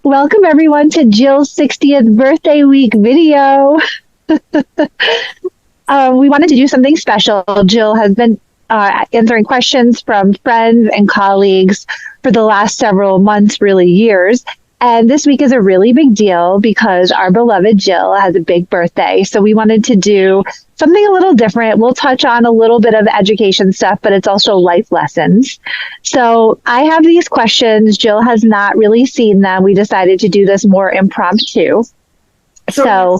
Welcome everyone to Jill's 60th birthday week video. We wanted to do something special. Jill has been answering questions from friends and colleagues for the last several months, really years. And this week is a really big deal because our beloved Jill has a big birthday. So we wanted to do something a little different. We'll touch on a little bit of education stuff, but it's also life lessons. So I have these questions. Jill has not really seen them. We decided to do this more impromptu. So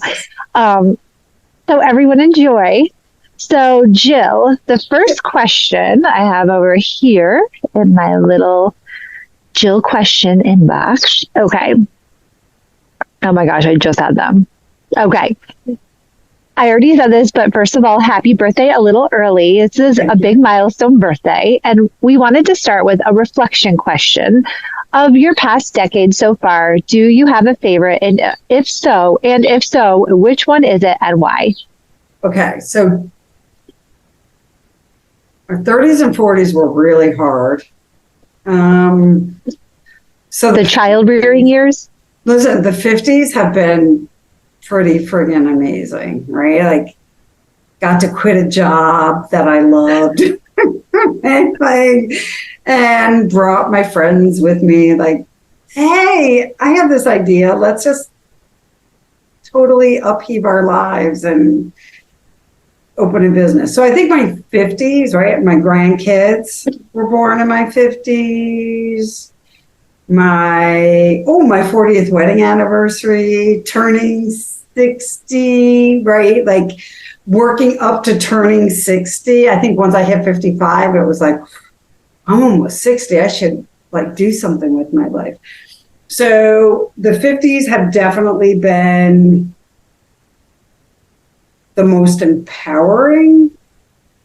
everyone enjoy. So Jill, the first question I have over here in my little Jill question inbox. Okay. Oh my gosh, I just had them. Okay. I already said this, but first of all, happy birthday a little early. This is a big milestone birthday. And we wanted to start with a reflection question of your past decade so far. Do you have a favorite? And if so, which one is it and why? Okay. So our 30s and 40s were really hard. So the child rearing years? Listen, the 50s have been pretty friggin' amazing, right? Like, got to quit a job that I loved and brought my friends with me. Like, hey, I have this idea. Let's just totally upheave our lives and open a business. So I think my 50s, right? My grandkids were born in my 50s. My 40th wedding anniversary, turning 60, right? Like working up to turning 60. I think once I hit 55, it was like, I'm almost 60. I should like do something with my life. So the 50s have definitely been the most empowering,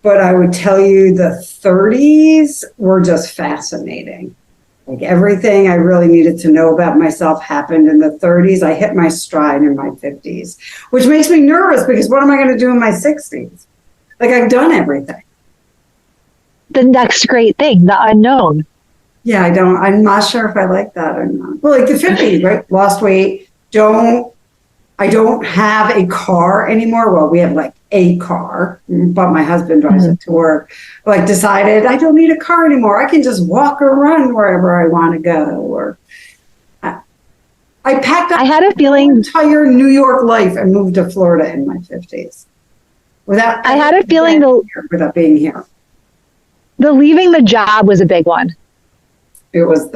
but I would tell you the 30s were just fascinating. Like everything I really needed to know about myself happened in the 30s. I hit my stride in my 50s, which makes me nervous because what am I going to do in my 60s? Like I've done everything. The next great thing, the unknown. Yeah, I'm not sure if I like that or not. Well, like the 50s, right? Lost weight, I don't have a car anymore. Well, we have like a car, but my husband drives it to work. Like decided I don't need a car anymore. I can just walk or run wherever I want to go. Or I packed up I had a feeling my entire New York life and moved to Florida in my 50s. Without being here. The leaving the job was a big one. It was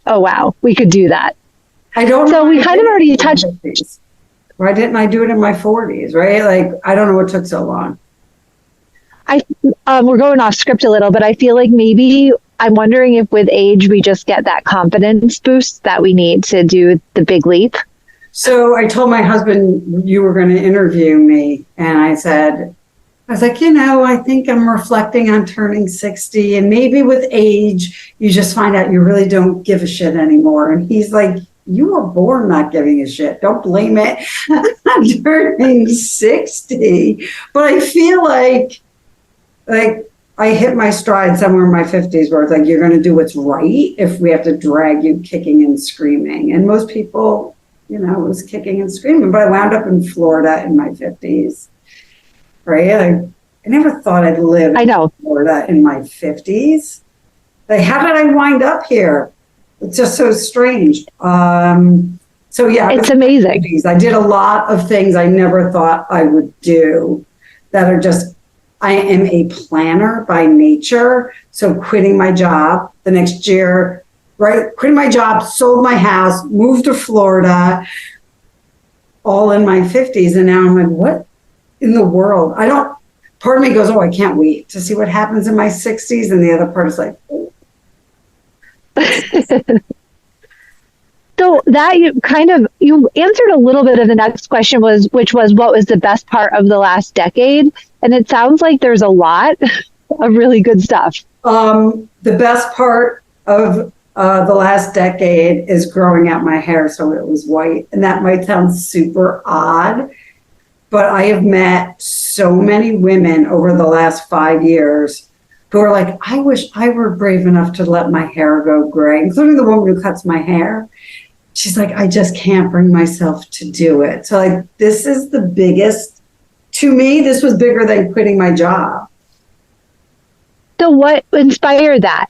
oh wow, we could do that. I don't know. So we kind of already touched. Why didn't I do it in my 40s, right? Like, I don't know what took so long. We're going off script a little, but I feel like maybe I'm wondering if with age, we just get that confidence boost that we need to do the big leap. So I told my husband you were going to interview me. And I was like, I think I'm reflecting on turning 60. And maybe with age, you just find out you really don't give a shit anymore. And he's like, you were born not giving a shit. Don't blame it on turning 60. But I feel like I hit my stride somewhere in my 50s where it's like, you're going to do what's right if we have to drag you kicking and screaming. And most people, it was kicking and screaming. But I wound up in Florida in my 50s, right? I never thought I'd live in Florida in my 50s. Like, how did I wind up here? It's just so strange. It's amazing. I did a lot of things I never thought I would do that are just, I am a planner by nature. So quitting my job the next year, right? Quitting my job, sold my house, moved to Florida, all in my 50s. And now I'm like, what in the world? Part of me goes, I can't wait to see what happens in my 60s. And the other part is like, So that you answered a little bit of the next question which was what was the best part of the last decade? And it sounds like there's a lot of really good stuff. The best part of the last decade is growing out my hair so it was white. And that might sound super odd, but I have met so many women over the last 5 years who are like, I wish I were brave enough to let my hair go gray, including the woman who cuts my hair. She's like, I just can't bring myself to do it. So like, this is the biggest, to me, this was bigger than quitting my job. So what inspired that?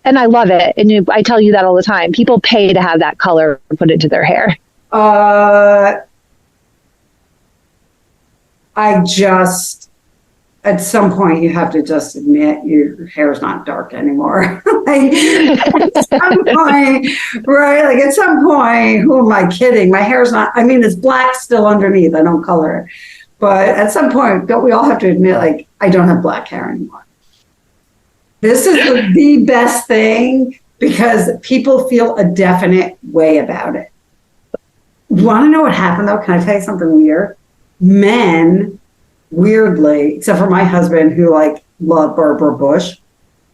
And I love it. And I tell you that all the time. People pay to have that color put into their hair. I just, at some point, you have to just admit your hair's not dark anymore. Like, at some point, right? Like at some point, who am I kidding? My hair's not, I mean, it's black still underneath. I don't color it. But at some point, don't we all have to admit, like, I don't have black hair anymore? This is the best thing because people feel a definite way about it. You want to know what happened, though? Can I tell you something weird? Men, weirdly, except for my husband, who like loved Barbara Bush,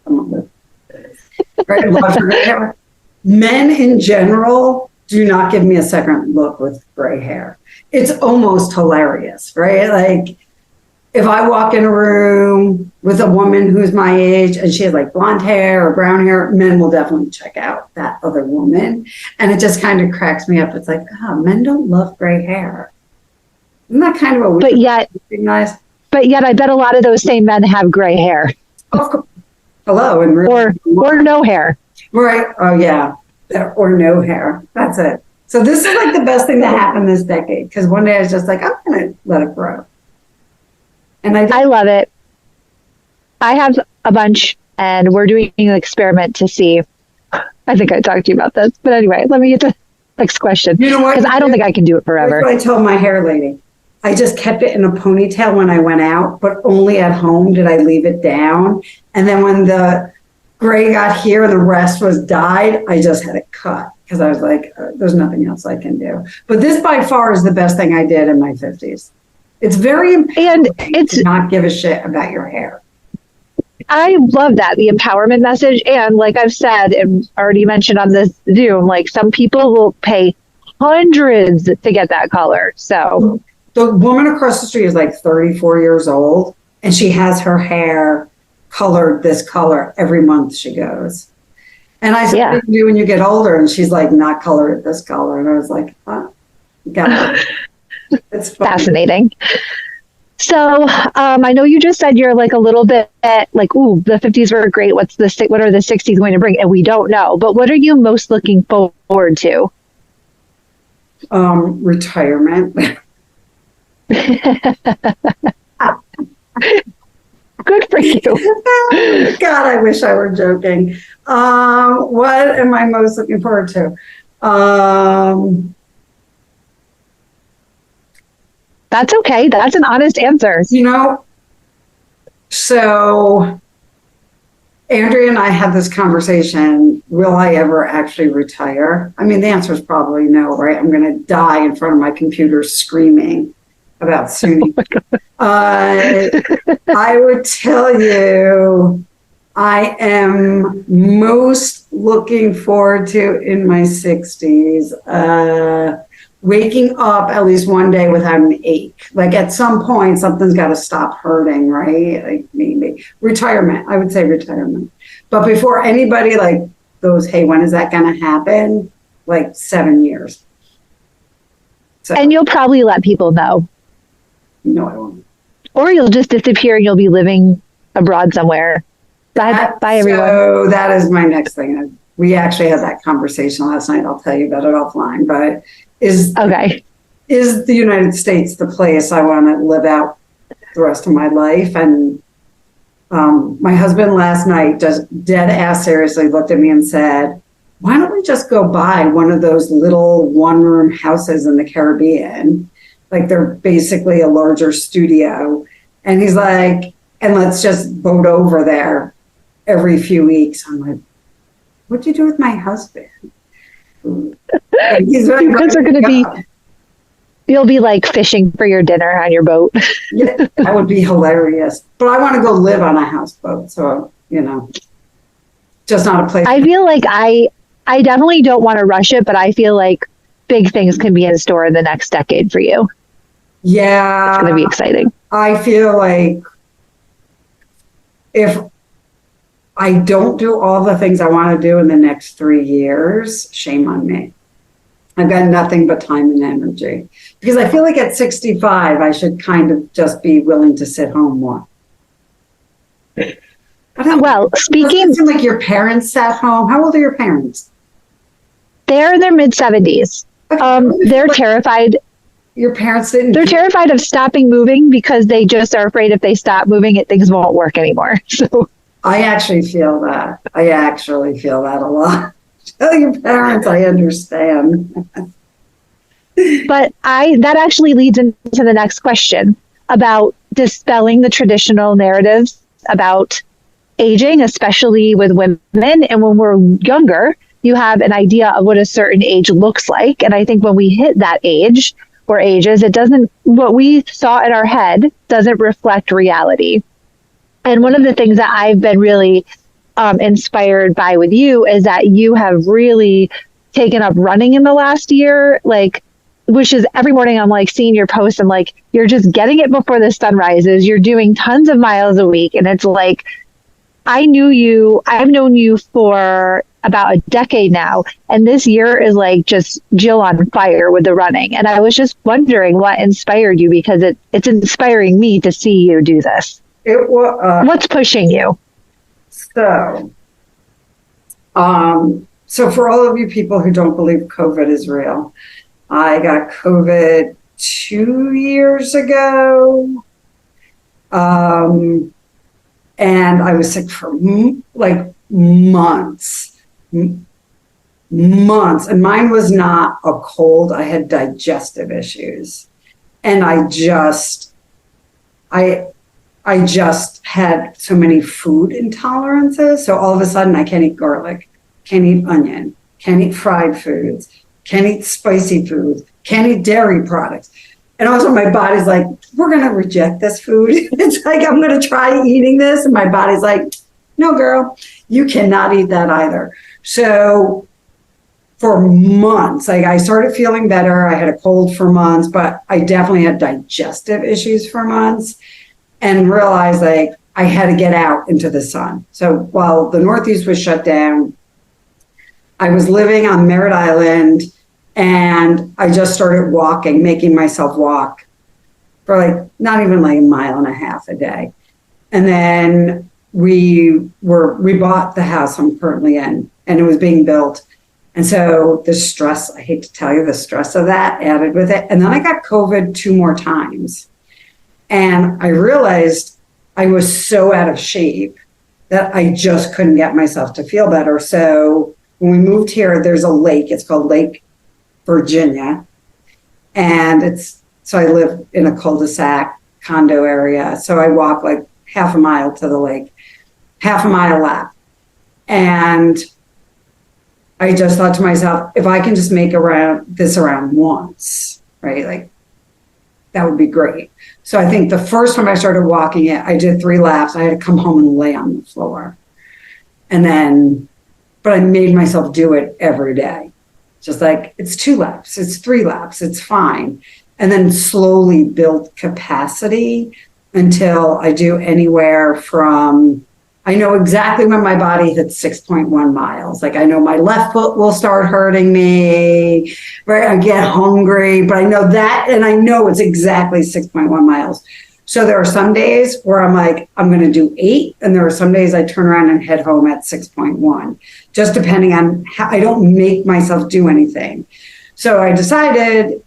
right? Loved her hair. Men in general do not give me a second look with gray hair. It's almost hilarious, right? Like if I walk in a room with a woman who's my age and she has like blonde hair or brown hair, men will definitely check out that other woman. And it just kind of cracks me up. It's like, men don't love gray hair. Isn't that kind of a weird recognize? But yet I bet a lot of those same men have gray hair. Oh, hello. And or no hair. Right. Oh, yeah. Or no hair. That's it. So this is like the best thing that happened this decade. Because one day I was just like, I'm going to let it grow. And I love it. I have a bunch and we're doing an experiment to see. I think I talked to you about this. But anyway, let me get to the next question. You know what? Because I don't think I can do it forever. That's what I told my hair lady. I just kept it in a ponytail when I went out, but only at home did I leave it down. And then when the gray got here and the rest was dyed, I just had it cut because I was like, there's nothing else I can do. But this by far is the best thing I did in my 50s. It's very important to not give a shit about your hair. I love that, the empowerment message. And like I've said and already mentioned on this Zoom, like some people will pay hundreds to get that color. So the woman across the street is like 34 years old and she has her hair colored this color every month she goes. And I said, what do you do when you get older? And she's like, not color it this color. And I was like, got it. It's fascinating. So I know you just said you're like a little bit like, ooh, the 50s were great. What are the 60s going to bring? And we don't know. But what are you most looking forward to? Retirement. Good for you. God, I wish I were joking. What am I most looking forward to? That's okay. That's an honest answer. You know, so Andrea and I had this conversation. Will I ever actually retire? I mean, the answer is probably no, right? I'm going to die in front of my computer screaming about soon. I would tell you, I am most looking forward to in my 60s, waking up at least one day without an ache. Like at some point, something's got to stop hurting, right? Like maybe retirement. I would say retirement. But before anybody like goes, hey, when is that going to happen? Like 7 years. So, and you'll probably let people know. No, I won't. Or you'll just disappear and you'll be living abroad somewhere. Bye, everyone. So that is my next thing. We actually had that conversation last night. I'll tell you about it offline. But is the United States the place I want to live out the rest of my life? And my husband last night just dead ass seriously looked at me and said, why don't we just go buy one of those little one-room houses in the Caribbean? Like they're basically a larger studio. And he's like, and let's just boat over there every few weeks. I'm like, what'd you do with my husband? He's really you guys are going to be, you'll be like fishing for your dinner on your boat. Yeah, that would be hilarious. But I want to go live on a houseboat. So, you know, just not a place. I feel like I definitely don't want to rush it, but I feel like big things can be in store in the next decade for you. Yeah. It's going to be exciting. I feel like if I don't do all the things I want to do in the next 3 years, shame on me. I've got nothing but time and energy because I feel like at 65, I should kind of just be willing to sit home more. I don't Well, Doesn't it seem like your parents sat home? How old are your parents? they're in their mid 70s. They're terrified. Your parents didn't. They're terrified of stopping moving because they just are afraid if they stop moving, things won't work anymore. So I actually feel that. I actually feel that a lot. Tell your parents I understand. But that actually leads into the next question about dispelling the traditional narratives about aging, especially with women. And when we're younger, you have an idea of what a certain age looks like. And I think when we hit that age or ages, what we saw in our head doesn't reflect reality. And one of the things that I've been really inspired by with you is that you have really taken up running in the last year, which is every morning I'm like seeing your posts and like, you're just getting it before the sun rises. You're doing tons of miles a week. And it's like, I've known you for about a decade now. And this year is like just Jill on fire with the running. And I was just wondering what inspired you, because it's inspiring me to see you do this. What's pushing you? So for all of you people who don't believe COVID is real, I got COVID 2 years ago. And I was sick for like months. And mine was not a cold. I had digestive issues. And I just had so many food intolerances. So all of a sudden I can't eat garlic, can't eat onion, can't eat fried foods, can't eat spicy foods, can't eat dairy products. And also my body's like, we're going to reject this food. It's like, I'm going to try eating this. And my body's like, no, girl, you cannot eat that either. So for months, like I started feeling better. I had a cold for months, but I definitely had digestive issues for months, and realized like I had to get out into the sun. So while the Northeast was shut down, I was living on Merritt Island, and I just started walking, making myself walk for like not even like a mile and a half a day. And then we bought the house I'm currently in, and it was being built. And so the stress, I hate to tell you, the stress of that added with it. And then I got COVID 2 more times. And I realized I was so out of shape that I just couldn't get myself to feel better. So when we moved here, there's a lake. It's called Lake Virginia. And so I live in a cul-de-sac condo area. So I walk like half a mile to the lake, half a mile lap. And I just thought to myself, if I can just make this around once, right? Like that would be great. So I think the first time I started walking it, I did 3 laps. I had to come home and lay on the floor. But I made myself do it every day. Just like, it's 2 laps, it's 3 laps, it's fine. And then slowly build capacity until I do anywhere from, I know exactly when my body hits 6.1 miles. Like I know my left foot will start hurting me, right? I get hungry, but I know that, and I know it's exactly 6.1 miles. So there are some days where I'm like, I'm going to do 8. And there are some days I turn around and head home at 6.1, just depending on how I don't make myself do anything. So I decided,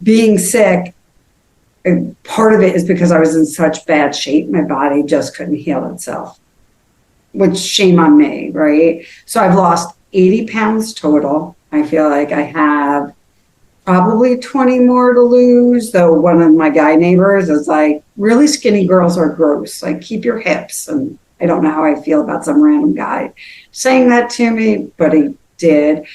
being sick, part of it is because I was in such bad shape, my body just couldn't heal itself, which shame on me, right? So I've lost 80 pounds total. I feel like I have probably 20 more to lose, though one of my guy neighbors is like, really skinny girls are gross. Like, keep your hips. And I don't know how I feel about some random guy saying that to me, but he did.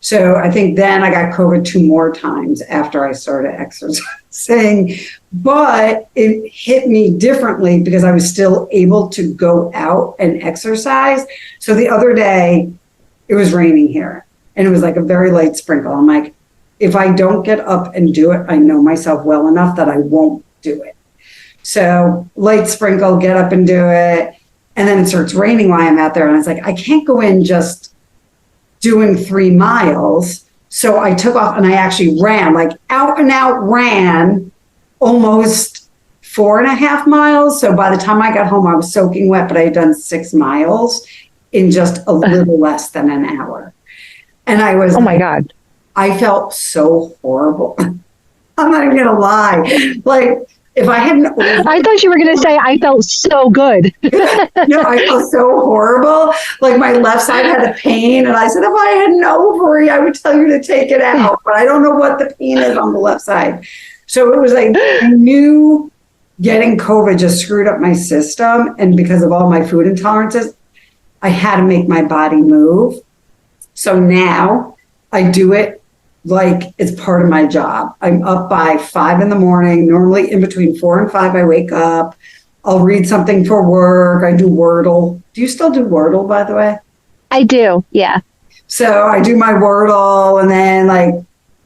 So I think then I got COVID 2 more times after I started exercising, but it hit me differently because I was still able to go out and exercise. So the other day it was raining here and it was like a very light sprinkle. I'm like, if I don't get up and do it, I know myself well enough that I won't do it. So light sprinkle, get up and do it. And then it starts raining while I'm out there. And I was like, I can't go in just doing 3 miles. So I took off and I actually ran, like out and out ran almost 4.5 miles. So by the time I got home, I was soaking wet, but I had done 6 miles in just a little less than an hour. And I was, oh my God, I felt so horrible. I'm not even going to lie. Like, if I hadn't, I thought you were going to say, I felt so good. no, I felt so horrible. Like my left side had a pain. And I said, if I had an ovary, I would tell you to take it out. But I don't know what the pain is on the left side. So it was like, I knew getting COVID just screwed up my system. And because of all my food intolerances, I had to make my body move. So now I do it like it's part of my job. I'm up by 5 a.m. Normally in between 4 and 5, I wake up. I'll read something for work. I do Wordle. Do you still do Wordle, by the way? I do. Yeah. So I do my Wordle, and then like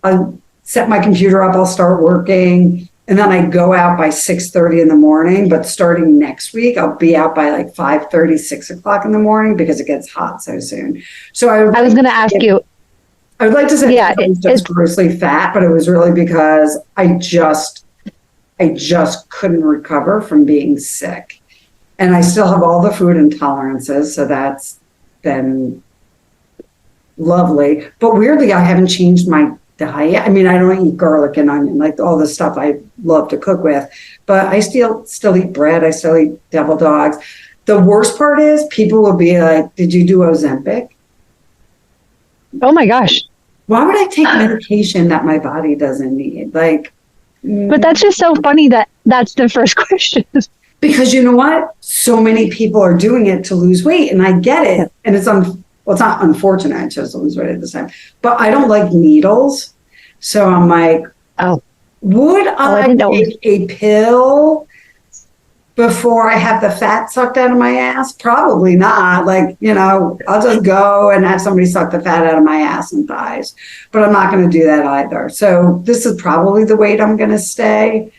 I'll set my computer up. I'll start working. And then I go out by 6:30 in the morning. But starting next week, I'll be out by like 5:30, 6 o'clock in the morning because it gets hot so soon. So I was going to ask you. I would like to say Yeah, I was just grossly fat, but it was really because I just couldn't recover from being sick. And I still have all the food intolerances, so that's been lovely. But weirdly, I haven't changed my diet. I mean, I don't eat garlic and onion, like all the stuff I love to cook with, but I still eat bread. I still eat devil dogs. The worst part is people will be like, did you do Ozempic? Oh my gosh. Why would I take medication that my body doesn't need? Like, but that's just so funny that that's the first question. Because you know what? So many people are doing it to lose weight, and I get it. And it's well, it's not unfortunate. I chose to lose weight at this time, but I don't like needles. So I'm like, would I take a pill before I have the fat sucked out of my ass? Probably not. Like, I'll just go and have somebody suck the fat out of my ass and thighs, but I'm not going to do that either. So this is probably the weight I'm going to stay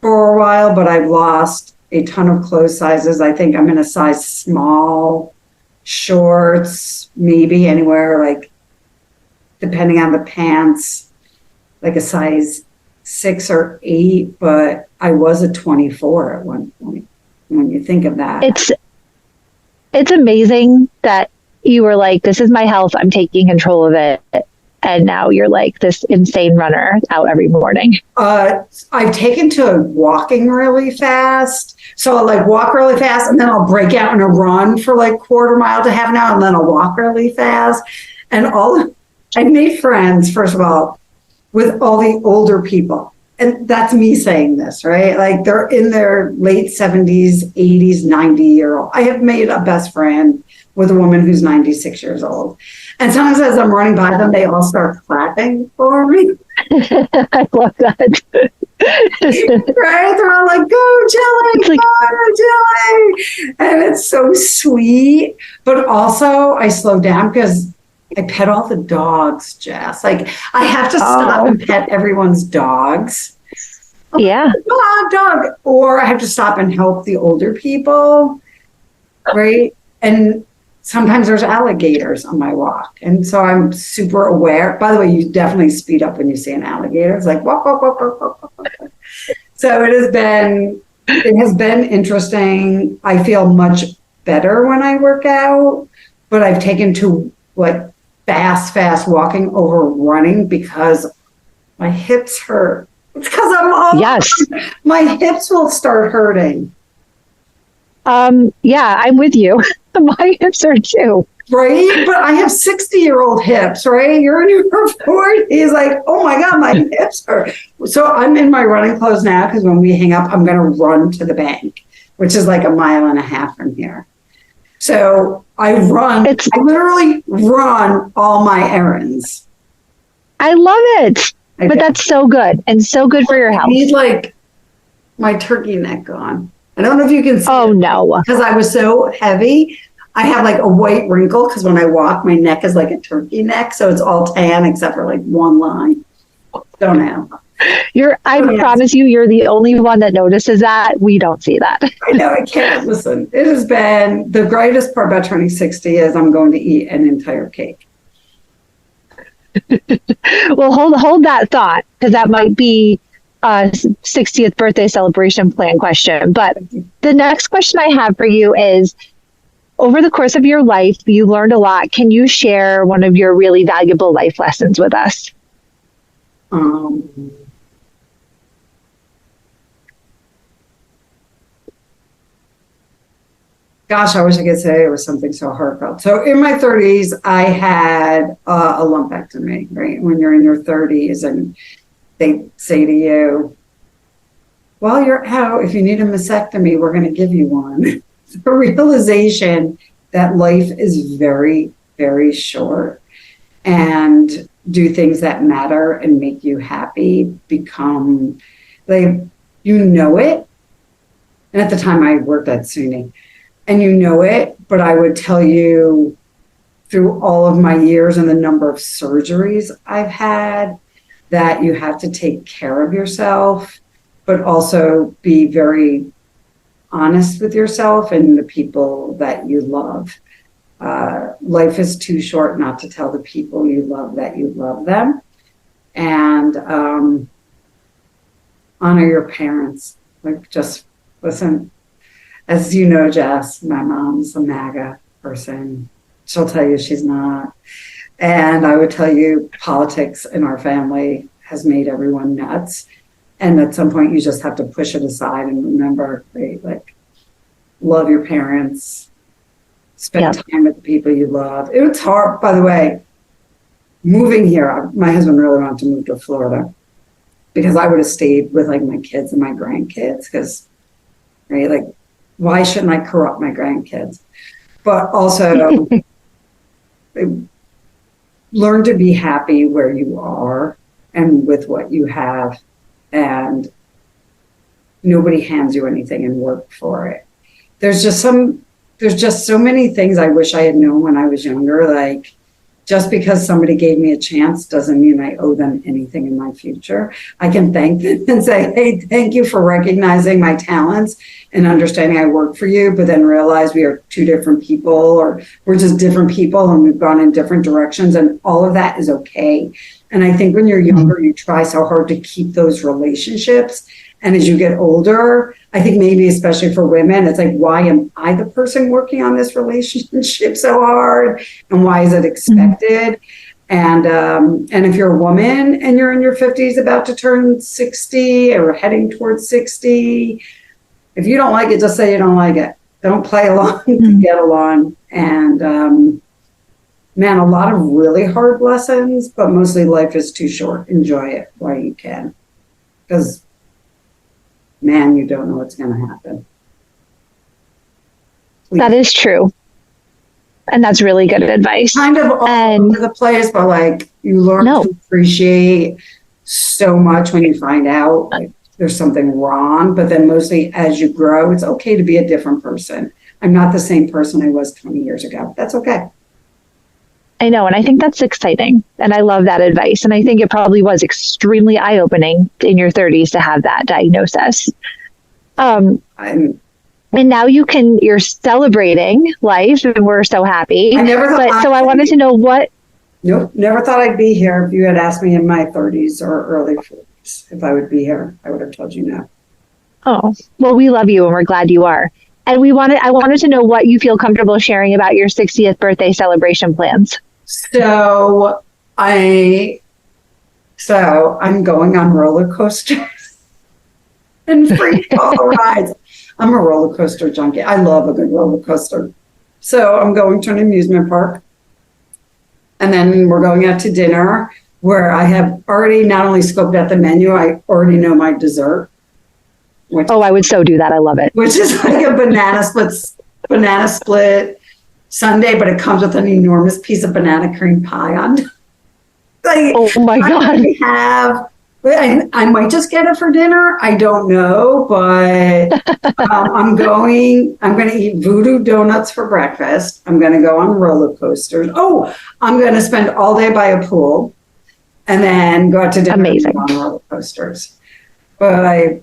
for a while, but I've lost a ton of clothes sizes. I think I'm in a size small, shorts, maybe anywhere, like, depending on the pants, like a size 6 or 8, but I was a 24 at one point. When you think of that, it's amazing that you were like, this is my health, I'm taking control of it, and now you're like this insane runner out every morning. I've taken to walking really fast, so I'll like walk really fast, and then I'll break out in a run for like quarter mile to half an hour, and then I'll walk really fast. And I made friends, first of all, with all the older people. And that's me saying this, right? Like they're in their late 70s, 80s, 90-year-old. I have made a best friend with a woman who's 96 years old. And sometimes as I'm running by them, they all start clapping for me. I love that. Right? They're all like, go, Jelly, go, Jelly. And it's so sweet. But also I slow down because I pet all the dogs, Jess. Like, I have to stop and pet everyone's dogs. Yeah. Dog. Or I have to stop and help the older people, right? And sometimes there's alligators on my walk. And so I'm super aware. By the way, you definitely speed up when you see an alligator. It's like, walk, walk, walk, walk, walk, walk. So it has been interesting. I feel much better when I work out, but I've taken to like fast walking over running because my hips hurt. It's because I'm old. Yes. My hips will start hurting. Yeah, I'm with you. My hips are too. Right? But I have 60-year-old hips, right? You're in your 40s. Like, oh my God, my hips hurt. So I'm in my running clothes now because when we hang up, I'm going to run to the bank, which is like 1.5 miles from here. So I literally run all my errands. I love it. But that's so good and so good for your health. I need like my turkey neck on. I don't know if you can see. Oh, no. Because I was so heavy. I have like a white wrinkle because when I walk, my neck is like a turkey neck. So it's all tan except for like one line. Don't know. I So, yes, promise you, you're the only one that notices that. We don't see that. I know I can't listen. It has been the greatest part about turning 60 is I'm going to eat an entire cake. Well, hold that thought because that might be a 60th birthday celebration plan question. But the next question I have for you is over the course of your life, you learned a lot. Can you share one of your really valuable life lessons with us? Um, Gosh, I wish I could say it was something so heartfelt. So in my 30s, I had a lumpectomy, right? When you're in your 30s and they say to you, while you're out, if you need a mastectomy, we're going to give you one. The realization that life is very, very short and do things that matter and make you happy become like, you know it. And at the time I worked at SUNY and you know it, but I would tell you through all of my years and the number of surgeries I've had that you have to take care of yourself, but also be very honest with yourself and the people that you love. Life is too short not to tell the people you love that you love them. And honor your parents. Like, just listen. As you know, Jess, my mom's a MAGA person. She'll tell you she's not. And I would tell you politics in our family has made everyone nuts. And at some point, you just have to push it aside and remember, right, like, love your parents, spend time with the people you love. It was hard, by the way, moving here. My husband really wanted to move to Florida because I would have stayed with like my kids and my grandkids because, right, like, why shouldn't I corrupt my grandkids? But also learn to be happy where you are and with what you have. And nobody hands you anything and work for it. There's just so many things I wish I had known when I was younger. Like, just because somebody gave me a chance doesn't mean I owe them anything in my future. I can thank them and say, hey, thank you for recognizing my talents and understanding I work for you, but then realize we are two different people or we're just different people and we've gone in different directions, and all of that is okay. And I think when you're younger, you try so hard to keep those relationships. And as you get older, I think maybe especially for women, it's like, why am I the person working on this relationship so hard? And why is it expected? And if you're a woman and you're in your 50s about to turn 60 or heading towards 60, if you don't like it, just say you don't like it. Don't play along to get along. And man, a lot of really hard lessons, but mostly life is too short. Enjoy it while you can. Because man, you don't know what's going to happen. Please. That is true. And that's really good advice. Kind of all over the place, but like, you learn to appreciate so much when you find out like there's something wrong. But then mostly as you grow, it's okay to be a different person. I'm not the same person I was 20 years ago. That's okay. I know. And I think that's exciting. And I love that advice. And I think it probably was extremely eye-opening in your 30s to have that diagnosis. And now you're celebrating life and we're so happy. I never thought I wanted to know what. Nope. Never thought I'd be here. If you had asked me in my 30s or early 40s if I would be here, I would have told you no. Oh, well, we love you and we're glad you are. And I wanted to know what you feel comfortable sharing about your 60th birthday celebration plans. So I'm going on roller coasters and free fall rides. I'm a roller coaster junkie. I love a good roller coaster. So I'm going to an amusement park. And then we're going out to dinner where I have already not only scoped out the menu, I already know my dessert. I would so do that. I love it. Which is like a banana split sundae, but it comes with an enormous piece of banana cream pie on. Like, oh my God. I might just get it for dinner. I don't know, but I'm going to eat voodoo donuts for breakfast. I'm going to go on roller coasters. Oh, I'm going to spend all day by a pool. and then go out to dinner Amazing. and go on roller coasters. But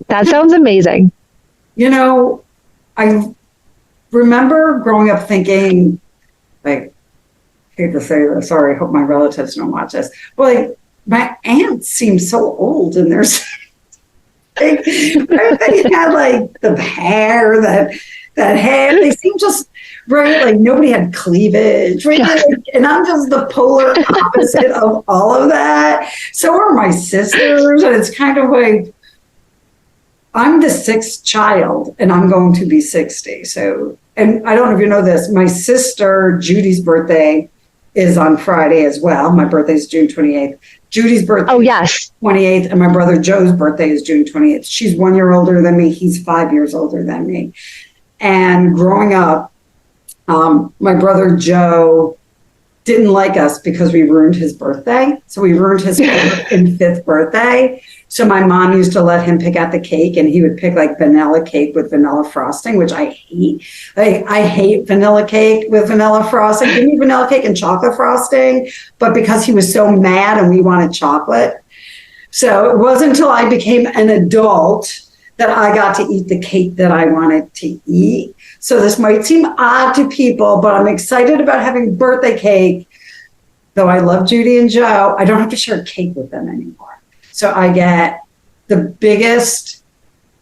That sounds amazing. I remember growing up thinking, like, I hate to say this, sorry, I hope my relatives don't watch this, but like, my aunts seem so old and there's they had like the hair, that hair, they seem just right, like nobody had cleavage, right? And I'm just the polar opposite of all of that. So are my sisters, and it's kind of like I'm the sixth child and I'm going to be 60. So, and I don't know if you know this, my sister Judy's birthday is on Friday as well. My birthday is June 28th. Judy's birthday is 28th, and my brother Joe's birthday is June 28th. She's 1 year older than me. He's 5 years older than me. And growing up, my brother Joe didn't like us because we ruined his birthday. So we ruined his 4th and 5th birthday. So my mom used to let him pick out the cake, and he would pick like vanilla cake with vanilla frosting, which I hate. I hate vanilla cake with vanilla frosting. Give me vanilla cake and chocolate frosting. But because he was so mad and we wanted chocolate. So it wasn't until I became an adult that I got to eat the cake that I wanted to eat. So this might seem odd to people, but I'm excited about having birthday cake. Though I love Judy and Joe, I don't have to share cake with them anymore. So I get the biggest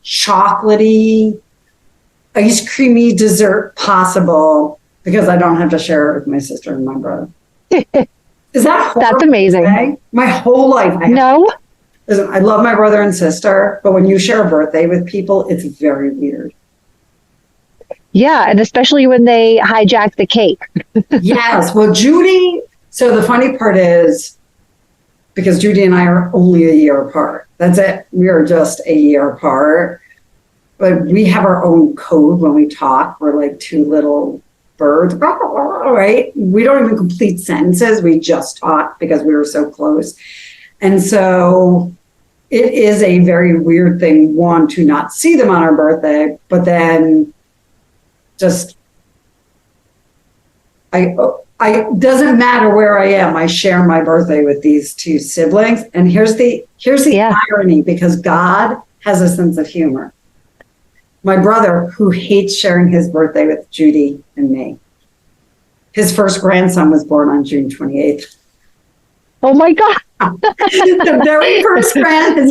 chocolatey, ice creamy dessert possible because I don't have to share it with my sister and my brother. Is that horrible? That's amazing. Okay? My whole life. Listen, I love my brother and sister, but when you share a birthday with people, it's very weird. Yeah, and especially when they hijack the cake. Yes. Well, Judy, so the funny part is, because Judy and I are only a year apart. That's it. We are just a year apart. But we have our own code when we talk. We're like two little birds, right? We don't even complete sentences. We just talk because we were so close. And so it is a very weird thing, one, to not see them on our birthday, but then just, doesn't matter where I am. I share my birthday with these two siblings. And here's the irony, because God has a sense of humor. My brother, who hates sharing his birthday with Judy and me, his first grandson was born on June 28th. Oh my God. His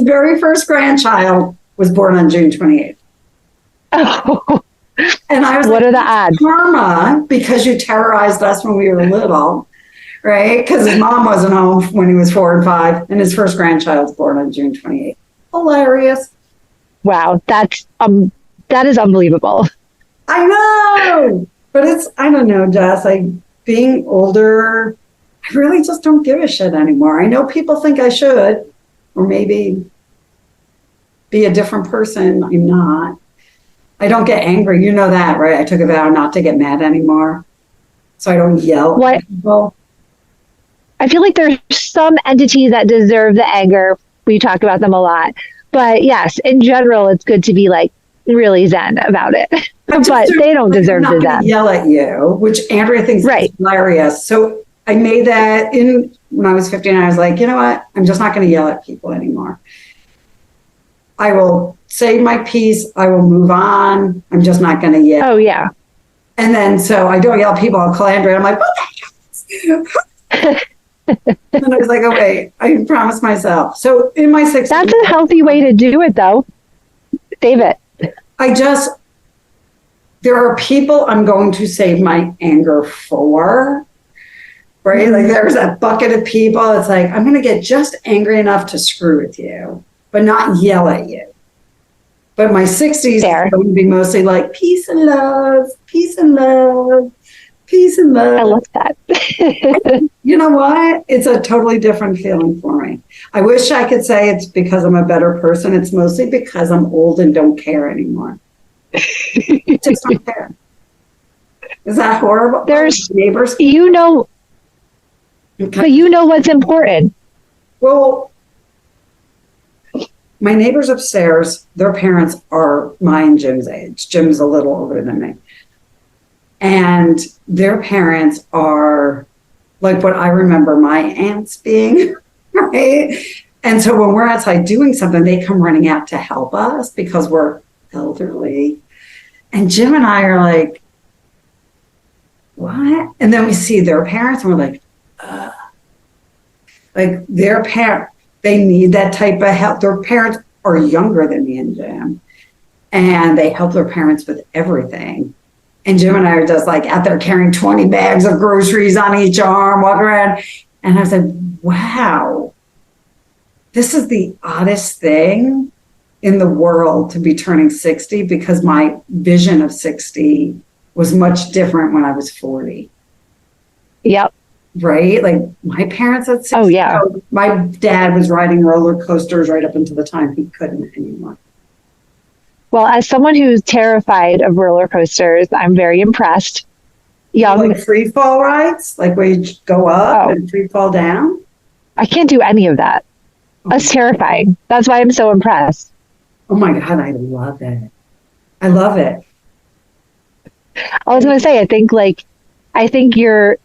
very first grandchild was born on June 28th. Oh. And I was what like, are the odds? Karma, because you terrorized us when we were little, right? Because his mom wasn't home when he was 4 and 5, and his first grandchild's born on June 28th. Hilarious. Wow, that is unbelievable. I know, but I don't know, Jess, like being older, I really just don't give a shit anymore. I know people think I should, or maybe be a different person. I'm not. I don't get angry. You know that, right? I took a vow not to get mad anymore. So I don't yell at people. I feel like there's some entities that deserve the anger. We talk about them a lot. But yes, in general, it's good to be like really zen about it. But they don't deserve the zen. Yell at you, which Andrea thinks is hilarious. So I made that when I was 15. I was like, you know what? I'm just not going to yell at people anymore. I will say my piece. I will move on. I'm just not going to yell. Oh, yeah. And then, so I don't yell at people. I'll call Andrea. I'm like, what the hell? And I was like, oh, wait, I promised myself. So in my 60s. That's a healthy way to do it, though. Save it. There are people I'm going to save my anger for. Right? Like there's that bucket of people. It's like, I'm going to get just angry enough to screw with you, but not yell at you. But my 60s are going to be mostly like peace and love, peace and love, peace and love. I love that. You know what? It's a totally different feeling for me. I wish I could say it's because I'm a better person. It's mostly because I'm old and don't care anymore. I just don't care. Is that horrible? There's neighbors. Okay. But you know what's important. Well, my neighbors upstairs, their parents are my and Jim's age. Jim's a little older than me. And their parents are like what I remember my aunts being, right? And so when we're outside doing something, they come running out to help us because we're elderly. And Jim and I are like, what? And then we see their parents and we're like their parent, they need that type of help. Their parents are younger than me and Jim, and they help their parents with everything. And Jim and I are just like out there carrying 20 bags of groceries on each arm, walking around. And I was like, wow, this is the oddest thing in the world to be turning 60, because my vision of 60 was much different when I was 40. Yep. Right? Like my parents at 60. Oh, yeah. My dad was riding roller coasters right up until the time he couldn't anymore. Well, as someone who's terrified of roller coasters, I'm very impressed. Young. Like free fall rides, like where you go up and free fall down. I can't do any of that. That's terrifying. That's why I'm so impressed. Oh my God, I love it. I love it. I was going to say, I think you're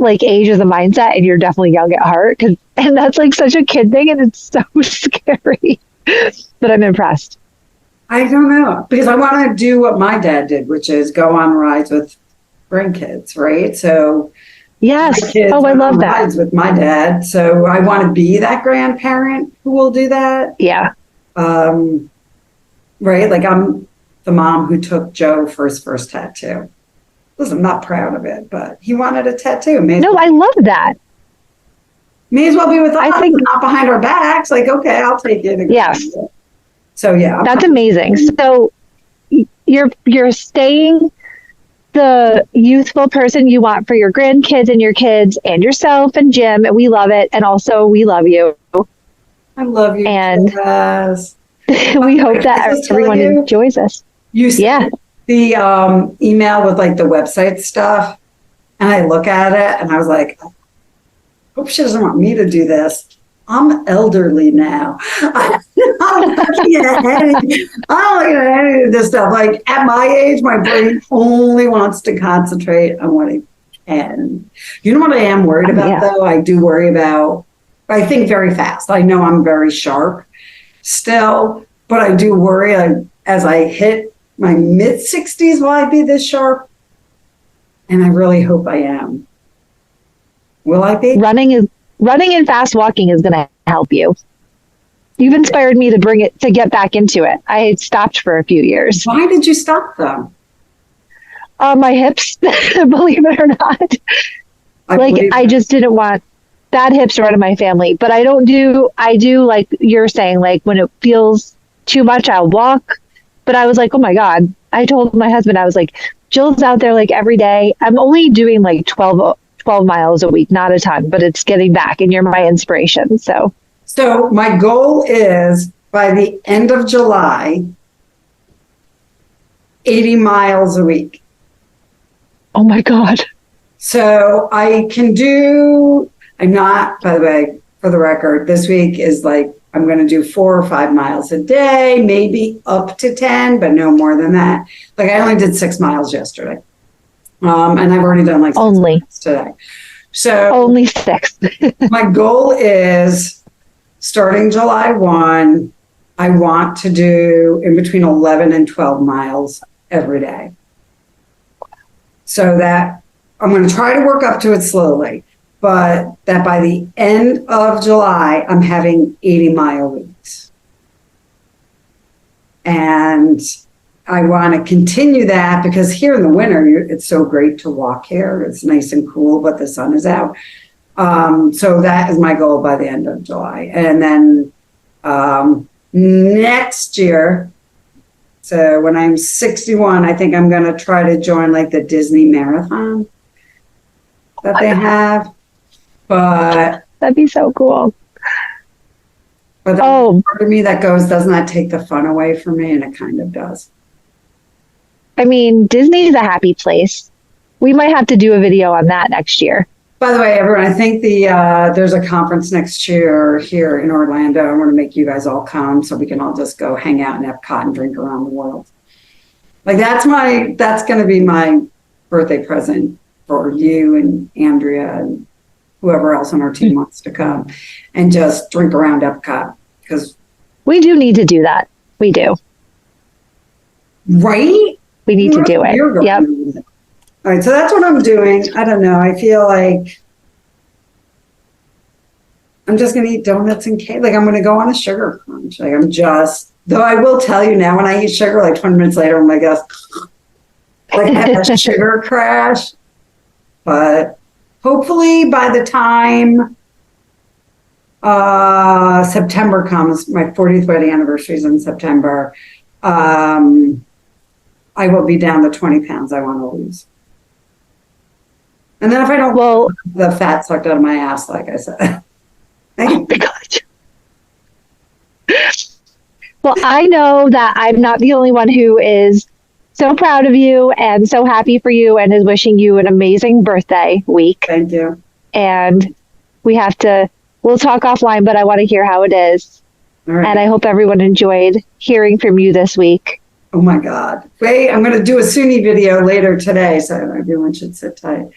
like age is a mindset and you're definitely young at heart. And that's like such a kid thing and it's so scary. But I'm impressed. I don't know, because I want to do what my dad did, which is go on rides with grandkids, right? So yes. my kids I love that. rides with my dad. So I want to be that grandparent who will do that. Yeah. Right. Like I'm the mom who took Joe for his first tattoo. Listen, I'm not proud of it, but he wanted a tattoo. I love that. May as well be with us, I think not behind our backs. Like, okay, I'll take it. Yes. So yeah, that's amazing. So you're staying the youthful person you want for your grandkids and your kids and yourself and Jim, and we love it. And also we love you. I love you. And Jess. we hope that everyone enjoys us. You sent the email with like the website stuff, and I look at it and I was like, I hope she doesn't want me to do this. I'm elderly now. I'm looking at any of this stuff. Like at my age, my brain only wants to concentrate on what it can. You know what I am worried about though? I do worry about, I think very fast. I know I'm very sharp still, but I do worry as I hit my mid 60s, will I be this sharp? And I really hope I am. Will I be? Running and fast walking is going to help you. You've inspired me to get back into it. I had stopped for a few years. Why did you stop though? My hips, believe it or not. I just didn't want bad hips around in my family, but I do like you're saying, like when it feels too much, I'll walk. But I was like, oh my God. I told my husband, I was like, Jill's out there like every day. I'm only doing like 12 miles a week, not a ton, but it's getting back and you're my inspiration. So my goal is by the end of July, 80 miles a week. Oh my God. So I'm not, by the way, for the record, this week is like, I'm going to do 4 or 5 miles a day, maybe up to 10, but no more than that. Like I only did 6 miles yesterday. And I've already done like 6 miles today. So only 6. My goal is starting July 1, I want to do in between 11 and 12 miles every day. So that I'm going to try to work up to it slowly, but that by the end of July, I'm having 80-mile weeks. And I want to continue that because here in the winter, it's so great to walk here. It's nice and cool, but the sun is out. So that is my goal by the end of July. And then next year, so when I'm 61, I think I'm going to try to join like the Disney Marathon that they have. But that'd be so cool. But part of me that goes, doesn't that take the fun away from me? And it kind of does. I mean, Disney's a happy place. We might have to do a video on that next year. By the way, everyone, I think there's a conference next year here in Orlando. I want to make you guys all come so we can all just go hang out in Epcot and drink around the world. Like that's going to be my birthday present for you and Andrea and whoever else on our team wants to come, and just drink around Epcot. Because we do need to do that. We do. Right? We need to do it. Yep. All right, so that's what I'm doing. I don't know. I feel like I'm just going to eat donuts and cake. Like I'm going to go on a sugar crunch. Like though I will tell you now, when I eat sugar, like 20 minutes later, I'm like, I had a sugar crash. But hopefully by the time September comes, my 40th wedding anniversary is in September, I will be down the 20 pounds I want to lose. And then if I don't the fat sucked out of my ass, like I said. Oh my God. Well, I know that I'm not the only one who is so proud of you and so happy for you and is wishing you an amazing birthday week. Thank you. And we'll talk offline, but I want to hear how it is. All right. And I hope everyone enjoyed hearing from you this week. Oh my God. Wait, I'm going to do a Sunni video later today, so everyone should sit tight.